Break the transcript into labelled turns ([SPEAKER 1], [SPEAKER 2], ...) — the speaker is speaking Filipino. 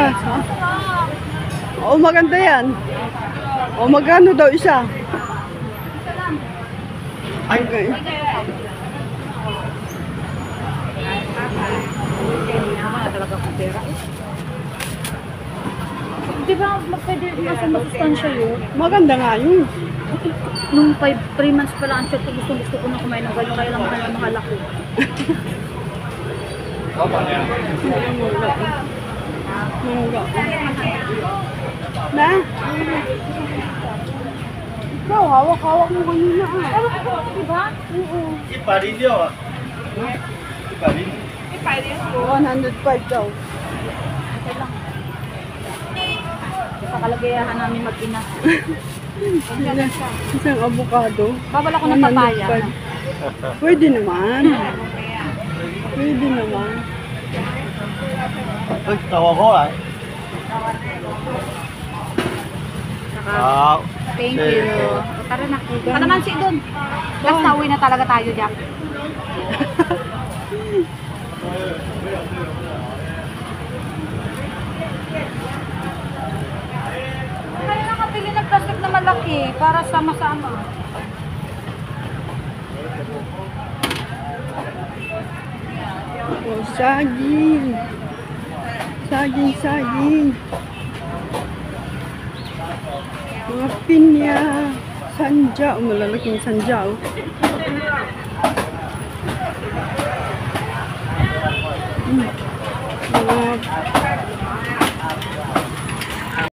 [SPEAKER 1] Sasa. Oo, maganda yan. O, magkano daw isa? Okay.
[SPEAKER 2] Di ba pwede nasa masustansya yun?
[SPEAKER 1] Maganda nga yun.
[SPEAKER 2] Nung 3 months pa lang, check ko gusto ko na kumain ng gano'n, kaya lang mahal ako.
[SPEAKER 1] Mangga. Na? Ikaw, hawak-hawak mo kanina ah.
[SPEAKER 2] Diba?
[SPEAKER 1] Oo.
[SPEAKER 3] Iparilyo ah. Iparilyo.
[SPEAKER 1] 105 daw.
[SPEAKER 2] Okay lang. Sa kalagayahan namin mag-ina.
[SPEAKER 1] Isang avocado.
[SPEAKER 2] Babala ko ng papaya.
[SPEAKER 1] 105. Pwede naman. Pwede naman.
[SPEAKER 3] Uy, tawa ko ah. Ah,
[SPEAKER 2] Thank you. Tara na. Kalamansi doon. Last na uwi na talaga tayo, Jack. Kaya nakapili ng plastic na malaki para sama-sama.
[SPEAKER 1] Oh, saging. Saging. Mga pinya. Sanja. Oh, malalaking sanja. Oh. Mga